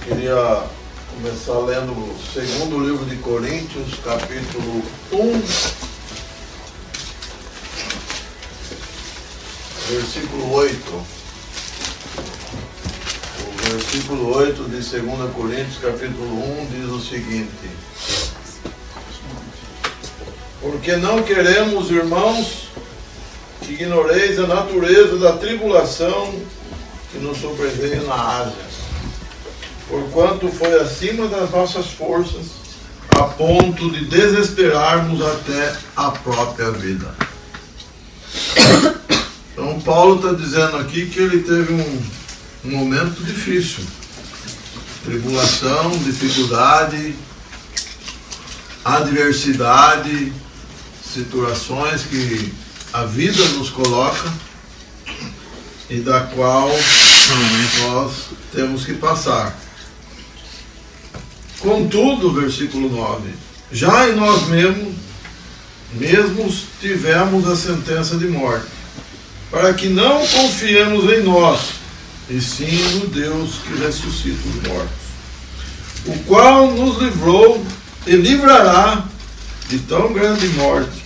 Queria começar lendo o segundo livro de Coríntios, capítulo 1, versículo 8. O versículo 8 de 2 Coríntios, capítulo 1, diz o seguinte: porque não queremos, irmãos, que ignoreis a natureza da tribulação que nos sobreveio na Ásia, porquanto foi acima das nossas forças, a ponto de desesperarmos até a própria vida. Então Paulo está dizendo aqui que ele teve um momento difícil, tribulação, dificuldade, adversidade, situações que a vida nos coloca e da qual nós temos que passar. Contudo, versículo 9, já em nós mesmos tivemos a sentença de morte, para que não confiemos em nós, e sim no Deus que ressuscita os mortos, o qual nos livrou e livrará de tão grande morte,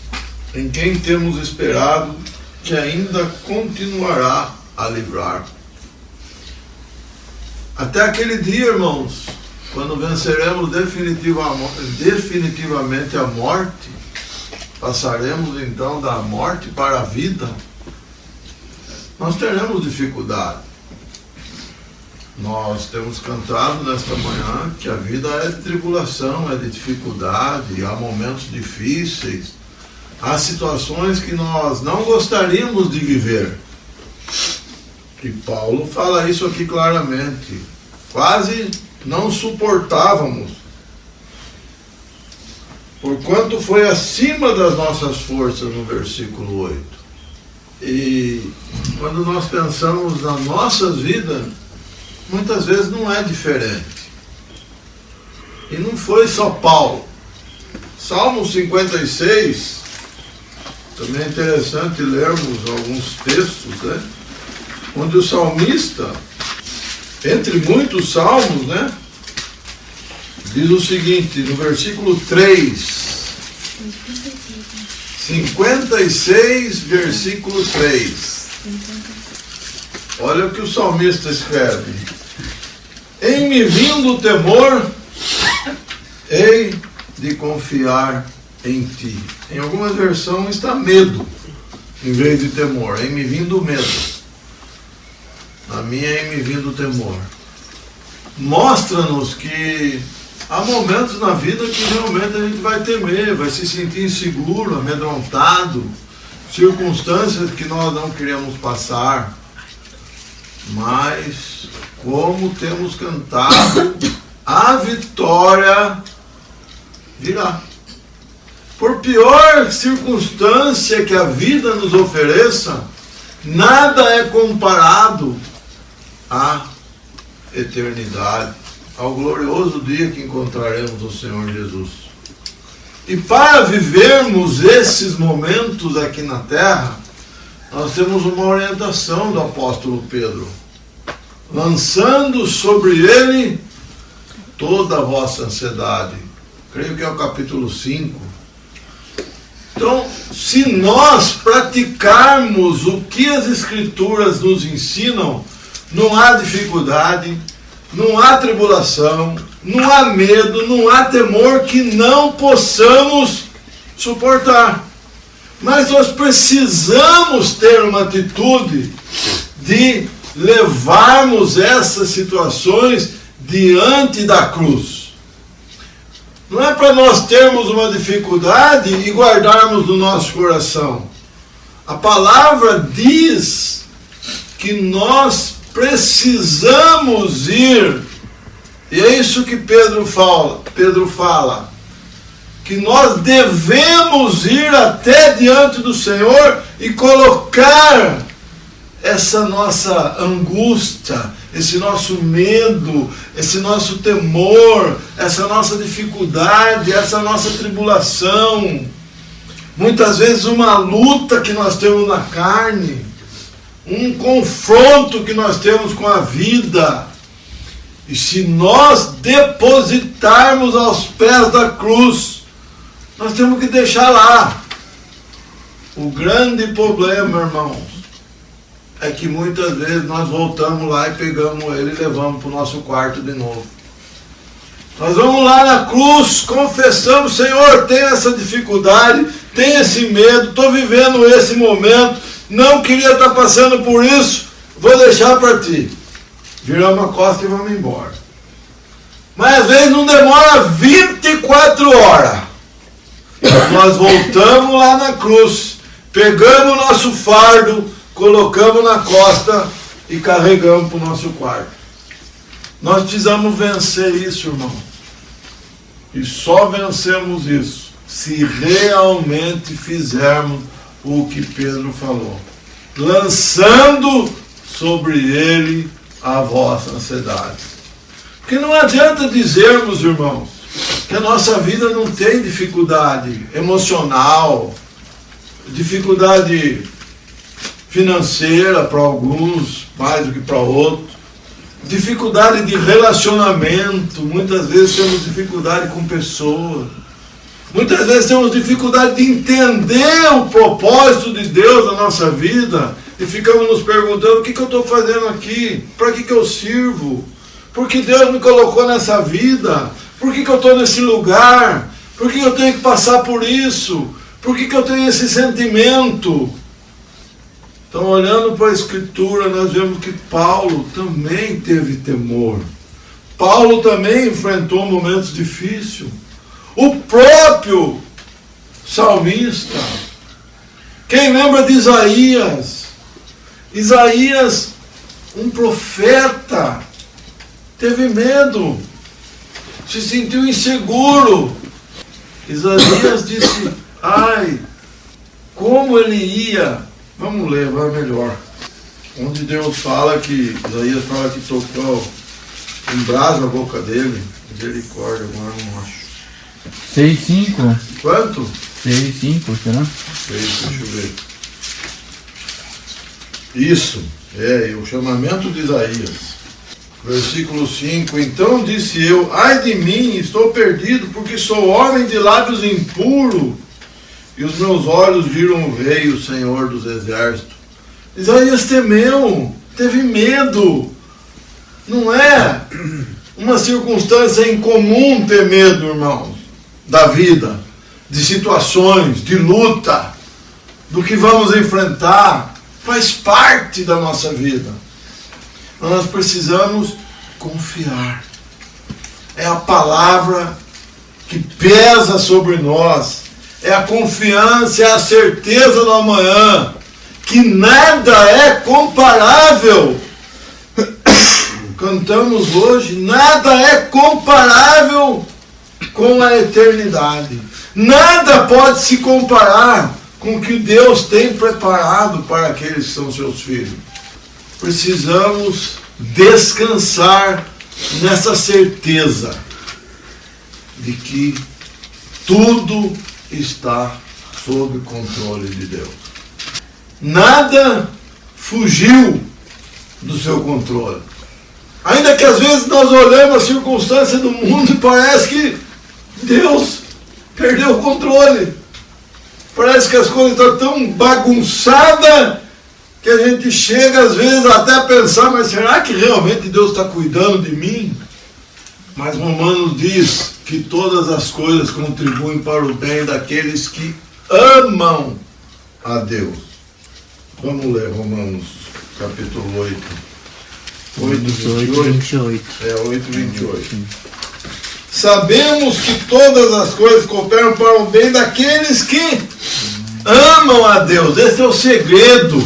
em quem temos esperado que ainda continuará a livrar. Até aquele dia, irmãos, quando venceremos definitivamente a morte, passaremos então da morte para a vida, nós teremos dificuldade. Nós temos cantado nesta manhã que a vida é de tribulação, é de dificuldade, há momentos difíceis, há situações que nós não gostaríamos de viver. E Paulo fala isso aqui claramente. Quase não suportávamos, porquanto foi acima das nossas forças, no versículo 8. E quando nós pensamos nas nossas vidas, muitas vezes não é diferente. E não foi só Paulo. Salmo 56, também é interessante lermos alguns textos, né? Onde o salmista, entre muitos salmos, né, diz o seguinte, no versículo 3, 56, versículo 3. Olha o que o salmista escreve: em me vindo o temor, hei de confiar em ti. Em algumas versões está medo, em vez de temor. Em me vindo o medo. Na minha é me vindo o temor. Mostra-nos que há momentos na vida que realmente a gente vai temer, vai se sentir inseguro, amedrontado, circunstâncias que nós não queremos passar. Mas, como temos cantado, a vitória virá. Por pior circunstância que a vida nos ofereça, nada é comparado à eternidade, ao glorioso dia que encontraremos o Senhor Jesus. E para vivermos esses momentos aqui na terra, nós temos uma orientação do apóstolo Pedro: lançando sobre ele toda a vossa ansiedade. Creio que é o capítulo 5. Então, se nós praticarmos o que as Escrituras nos ensinam, não há dificuldade, não há tribulação, não há medo, não há temor que não possamos suportar. Mas nós precisamos ter uma atitude de levarmos essas situações diante da cruz. Não é para nós termos uma dificuldade e guardarmos no nosso coração. A palavra diz que nós precisamos ir, e é isso que Pedro fala, que nós devemos ir até diante do Senhor e colocar essa nossa angústia, esse nosso medo, esse nosso temor, essa nossa dificuldade, essa nossa tribulação, muitas vezes uma luta que nós temos na carne, um confronto que nós temos com a vida, E se nós depositarmos aos pés da cruz, nós temos que deixar lá. O grande problema, irmãos, é que muitas vezes nós voltamos lá e pegamos ele e levamos para o nosso quarto de novo. Nós vamos lá na cruz, confessamos: Senhor, tenho essa dificuldade, tenho esse medo, estou vivendo esse momento, não queria estar passando por isso, vou deixar para ti. Viramos a costa e vamos embora. Mas às vezes não demora 24 horas. Nós voltamos lá na cruz, pegamos o nosso fardo, colocamos na costa e carregamos para o nosso quarto. Nós precisamos vencer isso, irmão. E só vencemos isso se realmente fizermos o que Pedro falou, lançando sobre ele a vossa ansiedade. Porque não adianta dizermos, irmãos, que a nossa vida não tem dificuldade emocional, dificuldade financeira para alguns, mais do que para outros, dificuldade de relacionamento. Muitas vezes temos dificuldade com pessoas, muitas vezes temos dificuldade de entender o propósito de Deus na nossa vida e ficamos nos perguntando: o que eu estou fazendo aqui? Para que eu sirvo? Por que Deus me colocou nessa vida? Por que eu estou nesse lugar? Por que eu tenho que passar por isso? Por que eu tenho esse sentimento? Então, olhando para a Escritura, nós vemos que Paulo também teve temor. Paulo também enfrentou momentos difíceis. O próprio salmista. Quem lembra de Isaías? Isaías, um profeta, teve medo, se sentiu inseguro. Isaías disse: ai, como ele ia. Vamos ler, vai melhor. Onde Deus fala que, Isaías fala que tocou um brasa a boca dele. Misericórdia, agora não acho. 6:5. Quanto? 6:5, será? 6, deixa eu ver. Isso, o chamamento de Isaías. Versículo 5. Então disse eu: ai de mim, estou perdido, porque sou homem de lábios impuros, e os meus olhos viram o Rei, o Senhor dos Exércitos. Isaías temeu, teve medo. Não é uma circunstância incomum ter medo, irmãos, da vida, de situações, de luta, do que vamos enfrentar. Faz parte da nossa vida. Nós precisamos confiar. É a palavra que pesa sobre nós. É a confiança, é a certeza do amanhã, que nada é comparável. Cantamos hoje: nada é comparável com a eternidade. Nada pode se comparar com o que Deus tem preparado para aqueles que são seus filhos. Precisamos descansar nessa certeza de que tudo está sob controle de Deus. Nada fugiu do seu controle. Ainda que às vezes nós olhamos a circunstância do mundo e parece que Deus perdeu o controle. Parece que as coisas estão tão bagunçadas que a gente chega às vezes até a pensar: mas será que realmente Deus está cuidando de mim? Mas Romanos diz que todas as coisas contribuem para o bem daqueles que amam a Deus. Vamos ler Romanos capítulo 8. 8:28. 8:28. Sabemos que todas as coisas cooperam para o bem daqueles que amam a Deus. Esse é o segredo.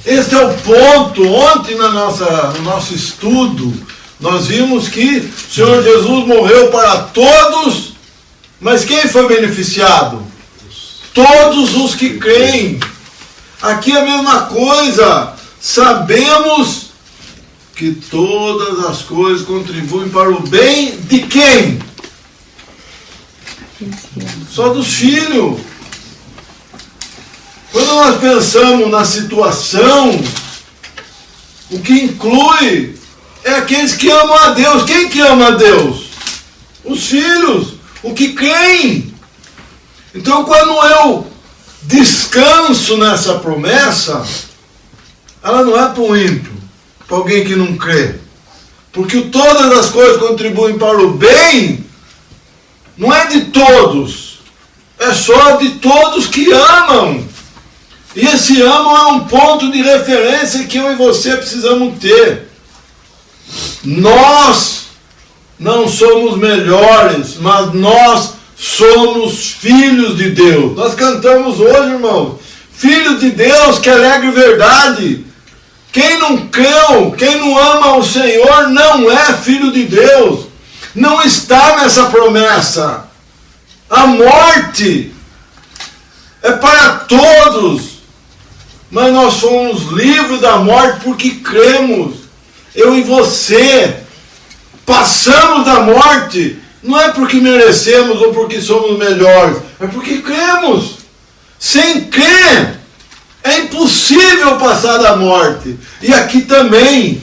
Esse é o ponto. Ontem no nosso estudo, nós vimos que o Senhor Jesus morreu para todos, mas quem foi beneficiado? Todos os que creem. Aqui é a mesma coisa. Sabemos que todas as coisas contribuem para o bem de quem? Só dos filhos. Quando nós pensamos na situação, o que inclui é aqueles que amam a Deus. Quem que ama a Deus? Os filhos, o que creem. Então, quando eu descanso nessa promessa, ela não é para o ímpio, para alguém que não crê. Porque todas as coisas contribuem para o bem, não é de todos, é só de todos que amam. E esse amam é um ponto de referência que eu e você precisamos ter. Nós não somos melhores, mas nós somos filhos de Deus. Nós cantamos hoje, irmão, filhos de Deus, que alegre verdade. Quem não creu, quem não ama o Senhor, não é filho de Deus. Não está nessa promessa. A morte é para todos. Mas nós somos livres da morte porque cremos. Eu e você passamos da morte. Não é porque merecemos ou porque somos melhores. É porque cremos. Sem crer, é impossível passar da morte. E aqui também,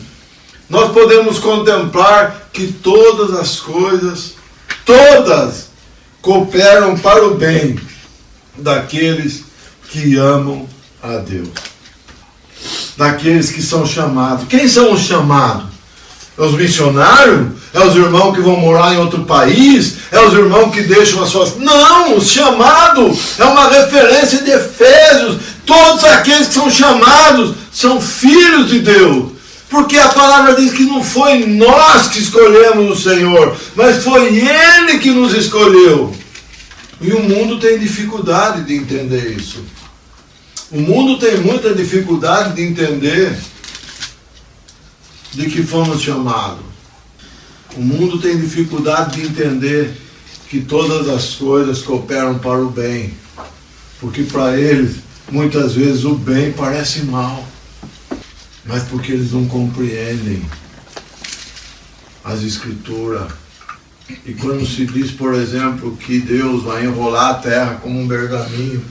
nós podemos contemplar que todas as coisas, todas, cooperam para o bem daqueles que amam a Deus. Daqueles que são chamados. Quem são os chamados? É os missionários? É os irmãos que vão morar em outro país? É os irmãos que deixam as suas... Não, os chamados é uma referência de Efésios. Todos aqueles que são chamados são filhos de Deus. Porque a palavra diz que não foi nós que escolhemos o Senhor, mas foi Ele que nos escolheu. E o mundo tem dificuldade de entender isso. O mundo tem muita dificuldade de entender de que fomos chamados. O mundo tem dificuldade de entender que todas as coisas cooperam para o bem. Porque para eles, muitas vezes, o bem parece mal. Mas porque eles não compreendem as Escrituras. E quando se diz, por exemplo, que Deus vai enrolar a terra como um pergaminho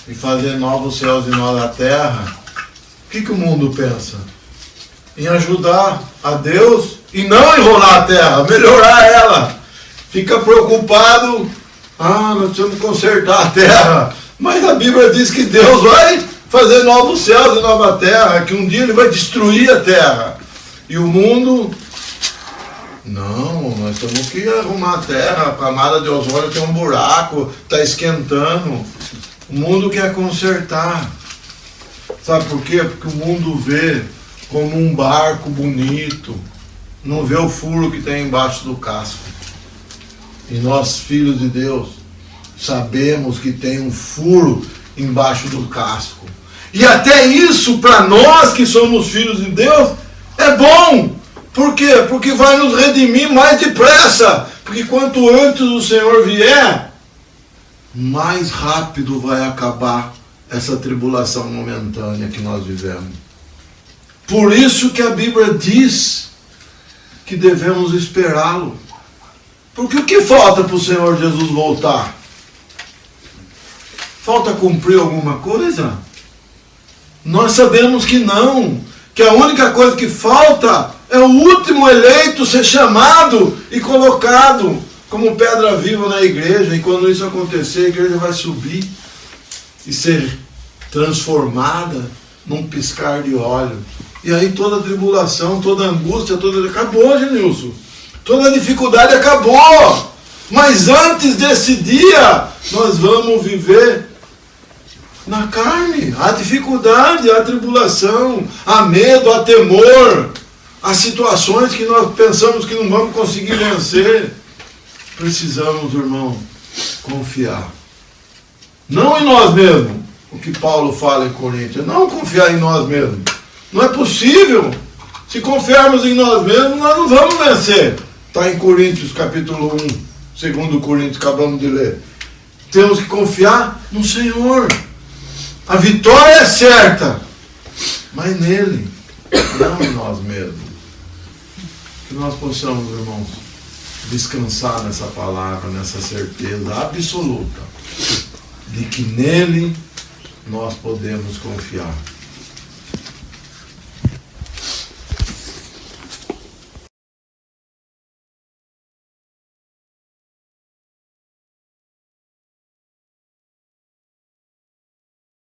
e fazer novos céus e nova terra, o que o mundo pensa? Em ajudar a Deus e não enrolar a terra, melhorar ela. Fica preocupado, nós precisamos consertar a terra. Mas a Bíblia diz que Deus vai fazer novos céus e nova terra, que um dia Ele vai destruir a terra. E o mundo, não, nós temos que arrumar a terra, a camada de ozônio tem um buraco, está esquentando. O mundo quer consertar. Sabe por quê? Porque o mundo vê como um barco bonito, não vê o furo que tem embaixo do casco. E nós, filhos de Deus, sabemos que tem um furo embaixo do casco. E até isso, para nós que somos filhos de Deus, é bom. Por quê? Porque vai nos redimir mais depressa. Porque quanto antes o Senhor vier, mais rápido vai acabar essa tribulação momentânea que nós vivemos. Por isso que a Bíblia diz que devemos esperá-lo. Porque o que falta para o Senhor Jesus voltar? Falta cumprir alguma coisa? Nós sabemos que não. Que a única coisa que falta é o último eleito ser chamado e colocado como pedra viva na igreja. E quando isso acontecer, a igreja vai subir e ser transformada num piscar de olhos. E aí toda a tribulação, toda a angústia, acabou, Genilson. Toda a dificuldade acabou. Mas antes desse dia, nós vamos viver na carne. Há dificuldade, há tribulação, há medo, há temor, há situações que nós pensamos que não vamos conseguir vencer. Precisamos, irmão, confiar. Não em nós mesmos, o que Paulo fala em Coríntios, não confiar em nós mesmos. Não é possível. Se confiarmos em nós mesmos, nós não vamos vencer. Está em Coríntios, capítulo 1, 2 Coríntios, acabamos de ler. Temos que confiar no Senhor. A vitória é certa, mas nele, não em nós mesmos. Que nós possamos, irmãos, descansar nessa palavra, nessa certeza absoluta de que nele nós podemos confiar.